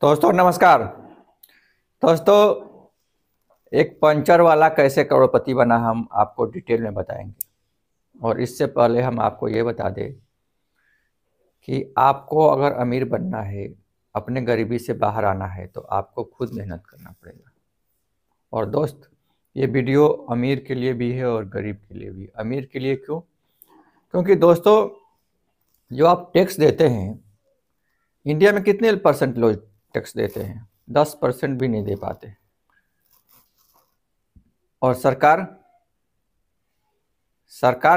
दोस्तों नमस्कार। दोस्तों, एक पंचर वाला कैसे करोड़पति बना हम आपको डिटेल में बताएंगे। और इससे पहले हम आपको ये बता दें कि आपको अगर अमीर बनना है, अपने गरीबी से बाहर आना है, तो आपको खुद मेहनत करना पड़ेगा। और दोस्त, ये वीडियो अमीर के लिए भी है और गरीब के लिए भी। अमीर के लिए क्यों? क्योंकि दोस्तों, जो आप टैक्स देते हैं, इंडिया में कितने परसेंट लोग टैक्स देते हैं? 10% भी नहीं दे पाते। और सरकार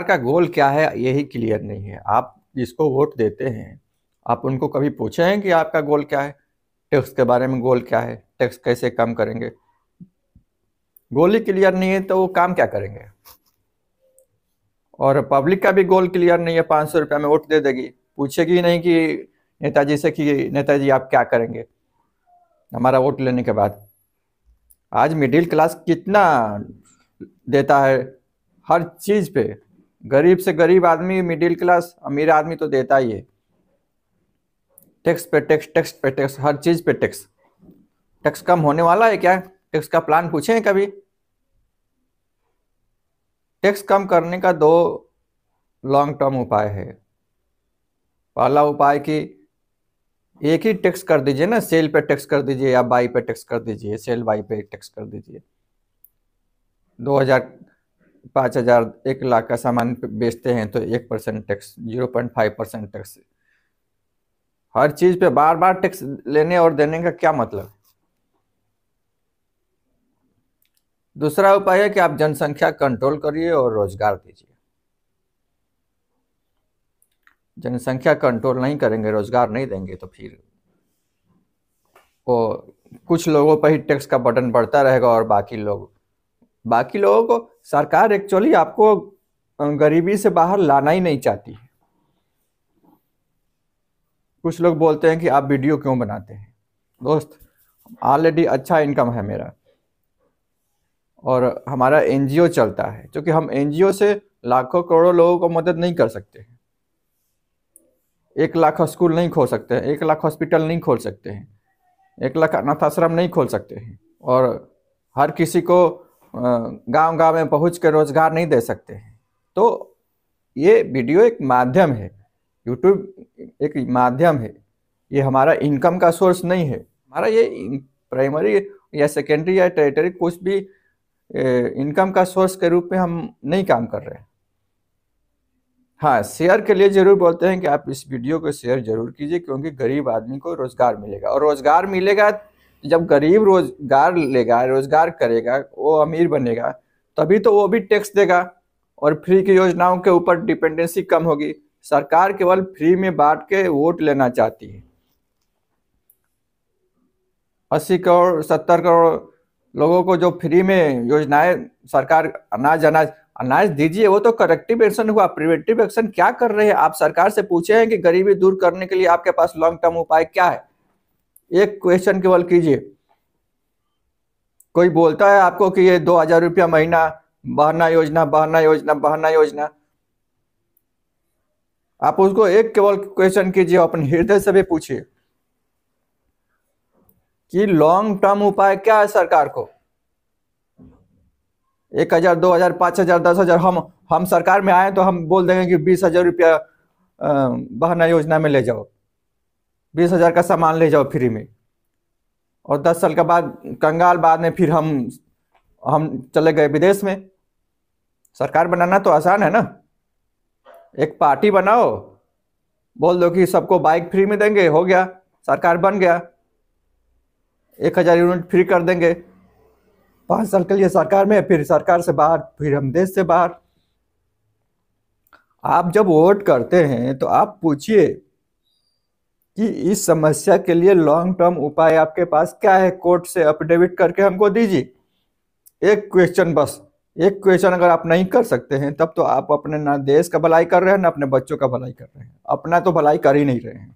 का गोल क्या है, यही क्लियर नहीं है। आप जिसको वोट देते हैं, आप उनको कभी पूछे हैं कि आपका गोल क्या है? टैक्स के बारे में गोल क्या है? टैक्स कैसे कम करेंगे? गोल ही क्लियर नहीं है तो वो काम क्या करेंगे? और पब्लिक का भी गोल क्लियर नहीं है। 500 रुपया में वोट दे देगी, पूछेगी ही नहीं कि नेताजी से कि नेताजी आप क्या करेंगे हमारा वोट लेने के बाद। आज मिडिल क्लास कितना देता है हर चीज पे। गरीब से गरीब आदमी, मिडिल क्लास, अमीर आदमी तो देता ही है। टैक्स पे टैक्स, टैक्स पे टैक्स, हर चीज पे टैक्स। टैक्स कम होने वाला है क्या? टैक्स का प्लान पूछे हैं कभी? टैक्स कम करने का दो लॉन्ग टर्म उपाय है। पहला उपाय कि एक ही टैक्स कर दीजिए ना, सेल पे टैक्स कर दीजिए या बाई पे टैक्स कर दीजिए। सेल बाई पे टैक्स कर दीजिए। 2,000, 5,000, 1 लाख का सामान बेचते हैं तो 1% टैक्स, 0.5% टैक्स। हर चीज पे बार बार टैक्स लेने और देने का क्या मतलब? दूसरा उपाय है कि आप जनसंख्या कंट्रोल करिए और रोजगार दीजिए। जनसंख्या कंट्रोल नहीं करेंगे, रोजगार नहीं देंगे, तो फिर वो कुछ लोगों पर ही टैक्स का बर्डन बढ़ता रहेगा और बाकी लोगों को सरकार एक्चुअली आपको गरीबी से बाहर लाना ही नहीं चाहती है। कुछ लोग बोलते हैं कि आप वीडियो क्यों बनाते हैं? दोस्त, ऑलरेडी अच्छा इनकम है मेरा और हमारा एनजीओ चलता है। क्योंकि हम एनजीओ से लाखों करोड़ों लोगों को मदद नहीं कर सकते हैं। 1 लाख स्कूल नहीं खोल सकते हैं, 1 लाख हॉस्पिटल नहीं खोल सकते हैं, 1 लाख अनाथ आश्रम नहीं खोल सकते हैं, और हर किसी को गांव गांव में पहुंच कर रोजगार नहीं दे सकते हैं। तो ये वीडियो एक माध्यम है, यूट्यूब एक माध्यम है। ये हमारा इनकम का सोर्स नहीं है। हमारा ये प्राइमरी या सेकेंडरी या टेरिटरी कुछ भी इनकम का सोर्स के रूप में हम नहीं काम कर रहे हैं। हाँ, शेयर के लिए जरूर बोलते हैं कि आप इस वीडियो को शेयर जरूर कीजिए, क्योंकि गरीब आदमी को रोजगार मिलेगा। और रोजगार मिलेगा, जब गरीब रोजगार लेगा, रोजगार करेगा, वो अमीर बनेगा, तभी तो वो भी टैक्स देगा और फ्री की योजनाओं के ऊपर डिपेंडेंसी कम होगी। सरकार केवल फ्री में बांट के वोट लेना चाहती है। 80 करोड़ 70 करोड़ लोगों को जो फ्री में योजनाएं, सरकार अनाज अनाज अनाज दीजिए, वो तो करेक्टिव एक्शन हुआ। प्रिवेंटिव एक्शन क्या कर रहे हैं आप? सरकार से पूछे हैं कि गरीबी दूर करने के लिए आपके पास लॉन्ग टर्म उपाय क्या है? एक क्वेश्चन केवल कीजिए। कोई बोलता है आपको कि ये 2,000 रुपया महीना, बहाना योजना, बहाना योजना, बहाना योजना। आप उसको एक केवल क्वेश्चन कीजिए, अपने हृदय से भी पूछिए कि लॉन्ग टर्म उपाय क्या है सरकार को। 1,000, 2,000, 5,000, 10,000, हम सरकार में आए तो हम बोल देंगे कि 20,000 रुपया बहाना योजना में ले जाओ, 20,000 का सामान ले जाओ फ्री में। और 10 साल के बाद, कंगाल बाद में फिर हम चले गए विदेश में। सरकार बनाना तो आसान है ना। एक पार्टी बनाओ, बोल दो कि सबको बाइक फ्री में देंगे, हो गया, सरकार बन गया। 1,000 यूनिट फ्री कर देंगे, 5 साल के लिए सरकार में, फिर सरकार से बाहर, फिर हम देश से बाहर। आप जब वोट करते हैं तो आप पूछिए कि इस समस्या के लिए लॉन्ग टर्म उपाय आपके पास क्या है, कोर्ट से अफिडेविट करके हमको दीजिए। एक क्वेश्चन, बस एक क्वेश्चन अगर आप नहीं कर सकते हैं, तब तो आप अपने ना देश का भलाई कर रहे हैं, ना अपने बच्चों का भलाई कर रहे हैं। अपना तो भलाई कर ही नहीं रहे हैं।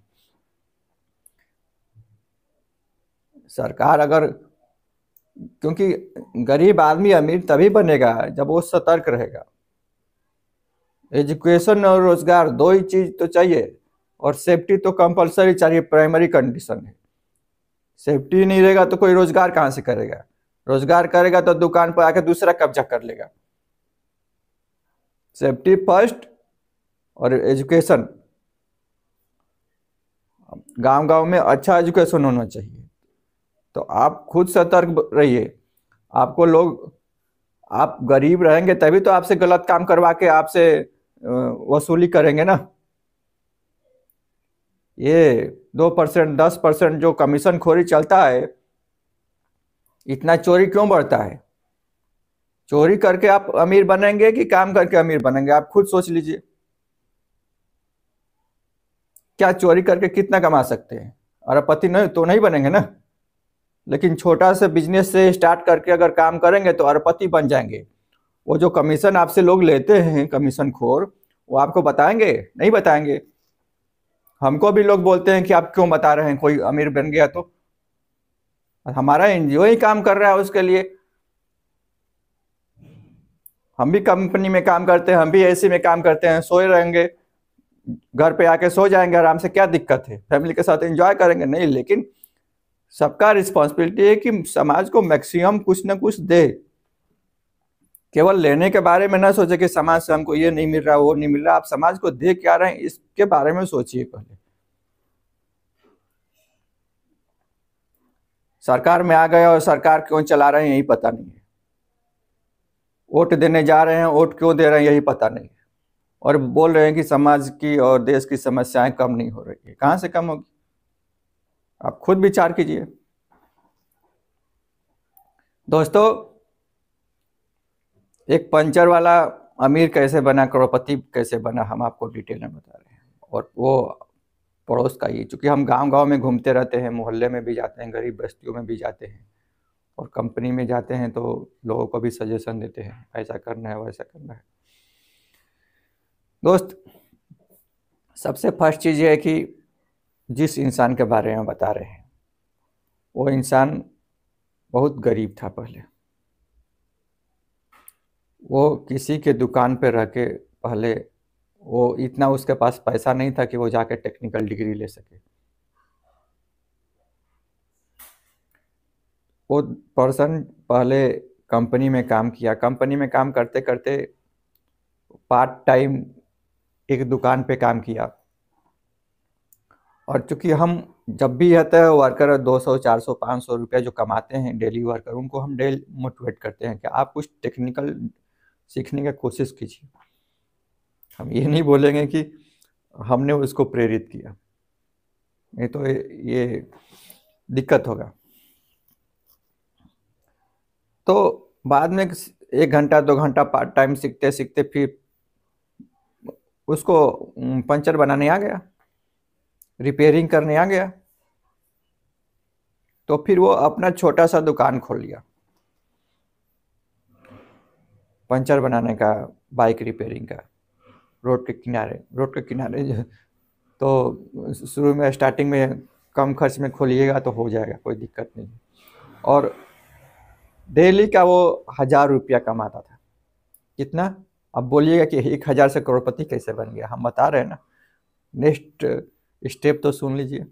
सरकार अगर, क्योंकि गरीब आदमी अमीर तभी बनेगा जब वो सतर्क रहेगा। एजुकेशन और रोजगार, दो ही चीज तो चाहिए, और सेफ्टी तो कंपलसरी चाहिए, प्राइमरी कंडीशन है। सेफ्टी नहीं रहेगा तो कोई रोजगार कहाँ से करेगा? रोजगार करेगा तो दुकान पर आके दूसरा कब्जा कर लेगा। सेफ्टी फर्स्ट और एजुकेशन, गांव गांव में अच्छा एजुकेशन होना चाहिए। तो आप खुद सतर्क रहिए। आपको लोग, आप गरीब रहेंगे तभी तो आपसे गलत काम करवा के आपसे वसूली करेंगे ना। ये 2% 10% जो कमीशन खोरी चलता है, इतना चोरी क्यों बढ़ता है? चोरी करके आप अमीर बनेंगे कि काम करके अमीर बनेंगे? आप खुद सोच लीजिए। क्या चोरी करके कितना कमा सकते हैं? अरबपति नहीं तो नहीं बनेंगे ना। लेकिन छोटा सा बिजनेस से स्टार्ट करके अगर काम करेंगे तो अरबपति बन जाएंगे। वो जो कमीशन आपसे लोग लेते हैं, कमीशन खोर, वो आपको बताएंगे? नहीं बताएंगे। हमको भी लोग बोलते हैं कि आप क्यों बता रहे हैं, कोई अमीर बन गया तो। हमारा एनजीओ ही काम कर रहा है उसके लिए। हम भी कंपनी में काम करते हैं, हम भी एसी में काम करते हैं, सोए रहेंगे, घर पे आके सो जाएंगे आराम से, क्या दिक्कत है? फैमिली के साथ एंजॉय करेंगे। नहीं, लेकिन सबका रिस्पॉन्सिबिलिटी है कि समाज को मैक्सिमम कुछ ना कुछ दे। केवल लेने के बारे में ना सोचे कि समाज से हमको ये नहीं मिल रहा, वो नहीं मिल रहा। आप समाज को दे क्या रहे हैं इसके बारे में सोचिए पहले। सरकार में आ गए और सरकार क्यों चला रहे हैं यही पता नहीं है। वोट देने जा रहे हैं, वोट क्यों दे रहे हैं यही पता नहीं है। और बोल रहे हैं कि समाज की और देश की समस्याएं कम नहीं हो रही है। कहां से कम होगी? आप खुद विचार कीजिए। दोस्तों, एक पंचर वाला अमीर कैसे बना, करोड़पति कैसे बना, हम आपको डिटेल में बता रहे हैं। और वो पड़ोस का ही, चूंकि हम गांव गांव में घूमते रहते हैं, मोहल्ले में भी जाते हैं, गरीब बस्तियों में भी जाते हैं, और कंपनी में जाते हैं तो लोगों को भी सजेशन देते हैं, ऐसा करना है वैसा करना है। दोस्त, सबसे फर्स्ट चीज़ ये है कि जिस इंसान के बारे में बता रहे हैं वो इंसान बहुत गरीब था पहले। वो किसी के दुकान पे रह के पहले, वो इतना उसके पास पैसा नहीं था कि वो जाके टेक्निकल डिग्री ले सके। वो पर्सन पहले कंपनी में काम किया, कंपनी में काम करते करते पार्ट टाइम एक दुकान पे काम किया। और चूंकि हम जब भी रहते हैं वर्कर 200 400 500 रुपया जो कमाते हैं डेली वर्कर, उनको हम डेली मोटिवेट करते हैं कि आप कुछ टेक्निकल सीखने की कोशिश कीजिए। हम ये नहीं बोलेंगे कि हमने उसको प्रेरित किया, नहीं तो ये दिक्कत होगा। तो बाद में 1 घंटा 2 घंटा पार्ट टाइम सीखते सीखते फिर उसको पंचर बनाने आ गया, रिपेयरिंग करने आ गया। तो फिर वो अपना छोटा सा दुकान खोल लिया पंचर बनाने का, बाइक रिपेयरिंग का, रोड के किनारे। तो शुरू में स्टार्टिंग में कम खर्च में खोलिएगा तो हो जाएगा, कोई दिक्कत नहीं। और डेली का वो 1,000 रुपया कमाता था। कितना? अब बोलिएगा कि 1,000 से करोड़पति कैसे बन गया? हम बता रहे हैं ना। नेक्स्ट स्टेप तो सुन लीजिए।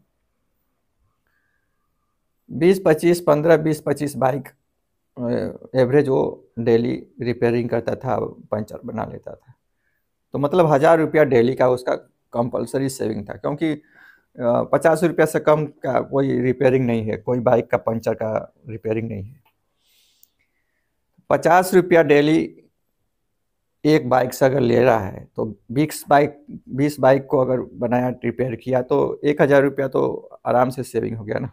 20-25 15-20-25 बाइक एवरेज वो डेली रिपेयरिंग करता था, पंचर बना लेता था। तो मतलब 1,000 रुपया डेली का उसका कंपलसरी सेविंग था, क्योंकि 50 रुपया से कम का कोई रिपेयरिंग नहीं है, कोई बाइक का पंचर का रिपेयरिंग नहीं है। 50 रुपया डेली एक बाइक से अगर ले रहा है तो 20 बाइक को अगर बनाया, रिपेयर किया, तो 1,000 रुपया तो आराम से सेविंग हो गया ना।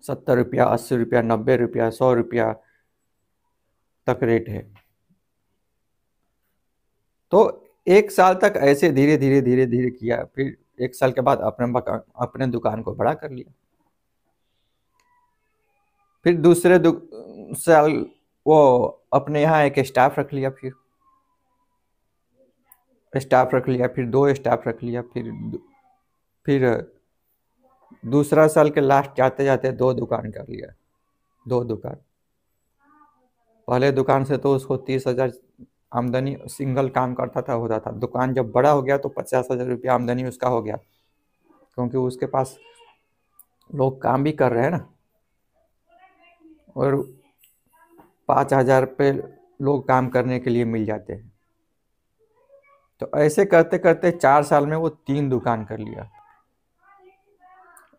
70 रुपया 80 रुपया 90 रुपया 100 रुपया तक रेट है। तो 1 साल तक ऐसे धीरे धीरे धीरे धीरे किया। फिर 1 साल के बाद अपने दुकान को बड़ा कर लिया। फिर दूसरे साल वो अपने यहाँ एक स्टाफ रख लिया, फिर स्टाफ रख लिया, फिर 2 स्टाफ रख लिया, फिर दूसरा साल के लास्ट जाते जाते 2 दुकान कर लिया। 2 दुकान। पहले दुकान से तो उसको 30,000 आमदनी सिंगल काम करता था, होता था। दुकान जब बड़ा हो गया तो 50,000 रुपया आमदनी उसका हो गया, क्योंकि उसके पास लोग काम भी कर रहे हैं ना, और 5,000 पे लोग काम करने के लिए मिल जाते हैं। तो ऐसे करते करते 4 साल में वो 3 दुकान कर लिया,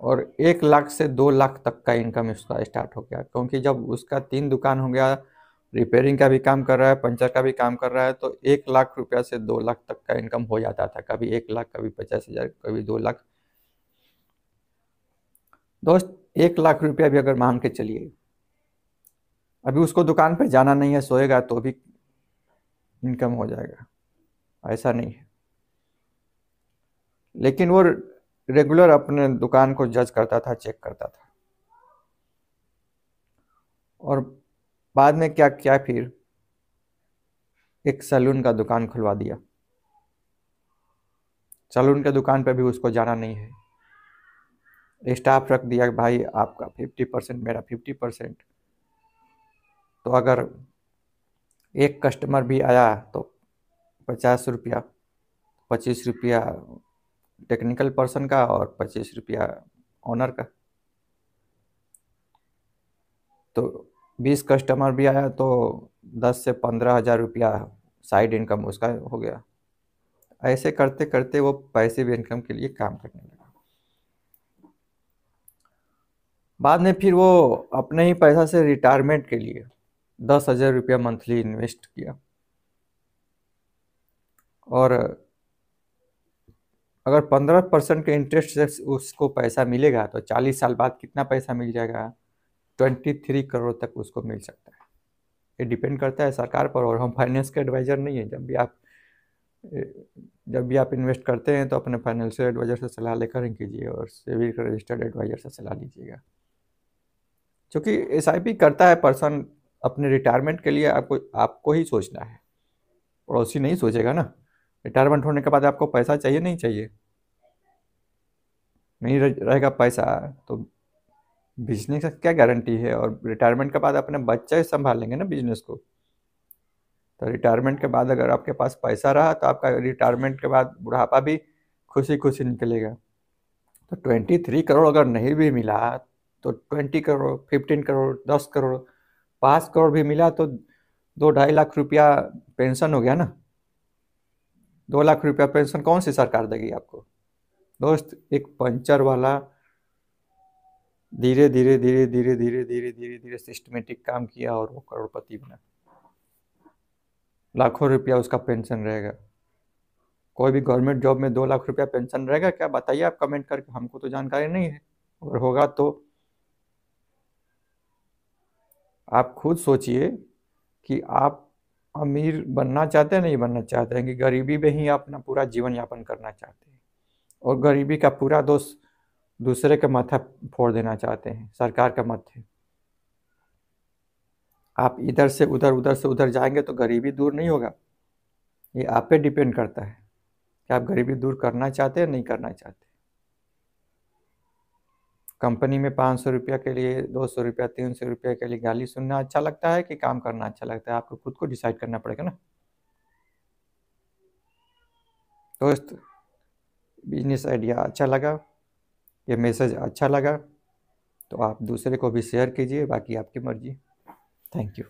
और 1 लाख से 2 लाख तक का इनकम उसका स्टार्ट हो गया। क्योंकि जब उसका 3 दुकान हो गया, रिपेयरिंग का भी काम कर रहा है, पंचर का भी काम कर रहा है, तो 1 लाख रुपया से 2 लाख तक का इनकम हो जाता था। कभी 1 लाख, कभी 50,000, कभी 2 लाख। दोस्त, 1 लाख रुपया भी अगर मान के चलिए, अभी उसको दुकान पे जाना नहीं है, सोएगा तो भी इनकम हो जाएगा, ऐसा नहीं है। लेकिन वो रेगुलर अपने दुकान को जज करता था, चेक करता था। और बाद में क्या किया, फिर एक सैलून का दुकान खुलवा दिया। सैलून के दुकान पे भी उसको जाना नहीं है, स्टाफ रख दिया कि भाई आपका 50%, मेरा 50%। तो अगर एक कस्टमर भी आया तो 50 रुपया, 25 रुपया टेक्निकल पर्सन का और 25 रुपया ऑनर का। तो 20 कस्टमर भी आया तो 10 से 15 हज़ार रुपया साइड इनकम उसका हो गया। ऐसे करते करते वो पैसिव इनकम के लिए काम करने लगा। बाद में फिर वो अपने ही पैसा से रिटायरमेंट के लिए 10,000 रुपया मंथली इन्वेस्ट किया। और अगर 15% के इंटरेस्ट से उसको पैसा मिलेगा तो 40 साल बाद कितना पैसा मिल जाएगा? 23 करोड़ तक उसको मिल सकता है। ये डिपेंड करता है सरकार पर, और हम फाइनेंस के एडवाइज़र नहीं है। जब भी आप इन्वेस्ट करते हैं तो अपने फाइनेंशियल एडवाइज़र से सलाह लेकर ही कीजिए, और सेबी का रजिस्टर्ड एडवाइज़र से सलाह लीजिएगा। क्योंकि एसआईपी करता है पर्सन अपने रिटायरमेंट के लिए, आपको ही सोचना है, पड़ोसी नहीं सोचेगा ना। रिटायरमेंट होने के बाद आपको पैसा चाहिए नहीं चाहिए? नहीं रहेगा पैसा तो बिजनेस का क्या गारंटी है? और रिटायरमेंट के बाद अपने बच्चे संभालेंगे ना बिजनेस को। तो रिटायरमेंट के बाद अगर आपके पास पैसा रहा तो आपका रिटायरमेंट के बाद बुढ़ापा भी खुशी खुशी निकलेगा। तो 23 करोड़ अगर नहीं भी मिला तो 20 करोड़, 15 करोड़, 10 करोड़, 5 करोड़ भी मिला तो 2-2.5 लाख रुपया पेंशन हो गया ना। 2 लाख रुपया पेंशन कौन सी सरकार देगी आपको? दोस्त, एक पंचर वाला धीरे धीरे धीरे धीरे धीरे धीरे धीरे धीरे सिस्टमेटिक काम किया और वो करोड़पति बना। लाखों रुपया उसका पेंशन रहेगा। कोई भी गवर्नमेंट जॉब में 2 लाख रुपया पेंशन रहेगा क्या? बताइए आप कमेंट करके, हमको तो जानकारी नहीं है। अगर होगा तो आप खुद सोचिए कि आप अमीर बनना चाहते हैं, नहीं बनना चाहते हैं, कि गरीबी में ही अपना पूरा जीवन यापन करना चाहते हैं, और गरीबी का पूरा दोष दूसरे के माथा फोड़ देना चाहते हैं, सरकार का माथे। आप इधर से उधर, उधर से उधर जाएंगे तो गरीबी दूर नहीं होगा। ये आप पे डिपेंड करता है कि आप गरीबी दूर करना चाहते हैं, नहीं करना चाहते। कंपनी में 500 रुपया के लिए, 200 रुपया, 300 रुपया के लिए गाली सुनना अच्छा लगता है कि काम करना अच्छा लगता है? आपको खुद को डिसाइड करना पड़ेगा ना। दोस्त, बिजनेस आइडिया अच्छा लगा, ये मैसेज अच्छा लगा तो आप दूसरे को भी शेयर कीजिए, बाकी आपकी मर्जी। Thank you.